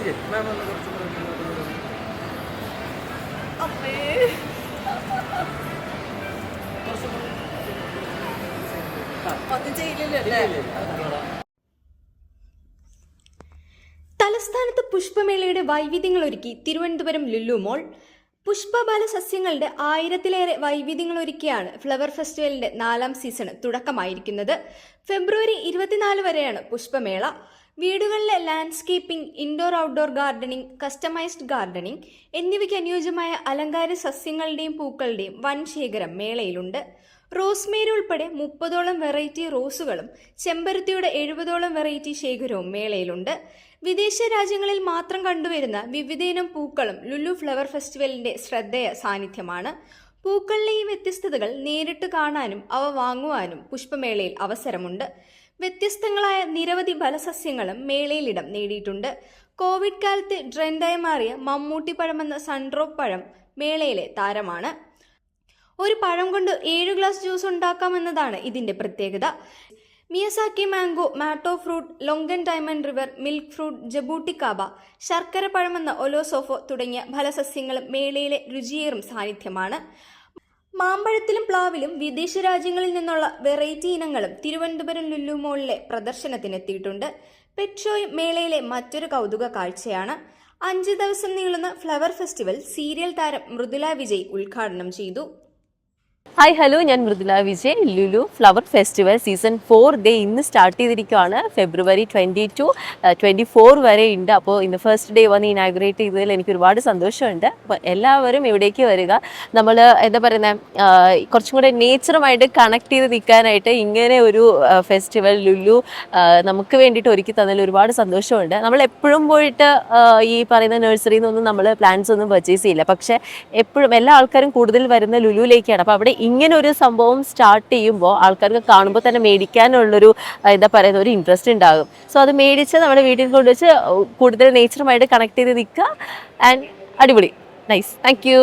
തലസ്ഥാനത്ത് പുഷ്പമേളയുടെ വൈവിധ്യങ്ങളൊരുക്കി തിരുവനന്തപുരം ലുലു മോൾ. പുഷ്പബാല സസ്യങ്ങളുടെ 1000-ലേറെ വൈവിധ്യങ്ങളൊരുക്കിയാണ് flower ഫെസ്റ്റിവലിന്റെ 4ാം season തുടക്കമായിരിക്കുന്നത്. ഫെബ്രുവരി 24 വരെയാണ് പുഷ്പമേള. വീടുകളിലെ landscaping, indoor outdoor gardening, customised gardening എന്നിവയ്ക്ക് അനുയോജ്യമായ അലങ്കാര സസ്യങ്ങളുടെയും പൂക്കളുടെയും വൻ ശേഖരം മേളയിലുണ്ട്. റോസ്മേരി ഉൾപ്പെടെ 30ഓളം വെറൈറ്റി റോസുകളും ചെമ്പരത്തിയുടെ 70ഓളം വെറൈറ്റി ശേഖരവും മേളയിലുണ്ട്. വിദേശ രാജ്യങ്ങളിൽ മാത്രം കണ്ടുവരുന്ന വിവിധയിനം പൂക്കളും ലുലു ഫ്ലവർ ഫെസ്റ്റിവലിന്റെ ശ്രദ്ധേയ സാന്നിധ്യമാണ്. പൂക്കളിലെ ഈ വ്യത്യസ്തതകൾ നേരിട്ട് കാണാനും അവ വാങ്ങുവാനും പുഷ്പമേളയിൽ അവസരമുണ്ട്. വ്യത്യസ്തങ്ങളായ നിരവധി ഫലസസ്യങ്ങളും മേളയിൽ ഇടം നേടിയിട്ടുണ്ട്. കോവിഡ് കാലത്ത് ട്രെൻഡായി മാറിയ മമ്മൂട്ടി പഴമെന്ന സൺഡ്രോപ്പ് പഴം മേളയിലെ താരമാണ്. ഒരു പഴം കൊണ്ട് 7 ഗ്ലാസ് ജ്യൂസ് ഉണ്ടാക്കാമെന്നതാണ് ഇതിന്റെ പ്രത്യേകത. Miyazaki mango, matoa fruit, longan diamond river, milk fruit, jaboticaba, ശർക്കര പഴമെന്ന ഒലോസോഫോ തുടങ്ങിയ ഫലസസ്യങ്ങളും മേളയിലെ രുചിയേറും സാന്നിധ്യമാണ്. മാമ്പഴത്തിലും പ്ലാവിലും വിദേശ രാജ്യങ്ങളിൽ നിന്നുള്ള വെറൈറ്റി ഇനങ്ങളും തിരുവനന്തപുരം ലുലു മോളിലെ പ്രദർശനത്തിനെത്തിയിട്ടുണ്ട്. പെറ്റ് ഷോയും മേളയിലെ മറ്റൊരു കൗതുക കാഴ്ചയാണ്. 5 ദിവസം നീളുന്ന ഫ്ലവർ ഫെസ്റ്റിവൽ സീരിയൽ താരം മൃദുല വിജയ് ഉദ്ഘാടനം ചെയ്തു. ഹായ് ഹലോ, ഞാൻ Mridula Vijay. Lulu flower festival season 4 ഇന്ന് സ്റ്റാർട്ട് ചെയ്തിരിക്കുകയാണ്. ഫെബ്രുവരി 22, 24 വരെ ഉണ്ട്. അപ്പോൾ ഇന്ന് ഫസ്റ്റ് ഡേ വന്ന് ഇനാഗുറേറ്റ് ചെയ്തതിൽ എനിക്ക് ഒരുപാട് സന്തോഷമുണ്ട്. അപ്പോൾ എല്ലാവരും ഇവിടേക്ക് വരിക. നമ്മൾ എന്താ പറയുന്നത്, കുറച്ചും കൂടെ നേച്ചറുമായിട്ട് കണക്ട് ചെയ്ത് നിൽക്കാനായിട്ട് ഇങ്ങനെ ഒരു ഫെസ്റ്റിവൽ ലുലു നമുക്ക് വേണ്ടിയിട്ട് ഒരുക്കി തന്നതിൽ ഒരുപാട് സന്തോഷമുണ്ട്. നമ്മൾ എപ്പോഴും പോയിട്ട് ഈ പറയുന്ന നഴ്സറിയിൽ നിന്നൊന്നും നമ്മൾ പ്ലാന്റ്സ് ഒന്നും പർച്ചേസ് ചെയ്യില്ല. പക്ഷേ എപ്പോഴും എല്ലാ ആൾക്കാരും കൂടുതൽ വരുന്ന ലുലുവിലേക്കാണ്. അപ്പോൾ അവിടെ ഇങ്ങനെ ഒരു സംഭവം സ്റ്റാർട്ട് ചെയ്യുമ്പോൾ ആൾക്കാർക്ക് കാണുമ്പോൾ തന്നെ മേടിക്കാനുള്ളൊരു എന്താ പറയുക ഒരു ഇൻട്രസ്റ്റ് ഉണ്ടാകും. സോ അത് മേടിച്ച് നമ്മുടെ വീട്ടിൽ കൊണ്ടുവച്ച് കൂടുതൽ നേച്ചറുമായിട്ട് കണക്ട് ചെയ്ത് നിൽക്കുക. ആൻഡ് അടിപൊളി, നൈസ്, താങ്ക് യു.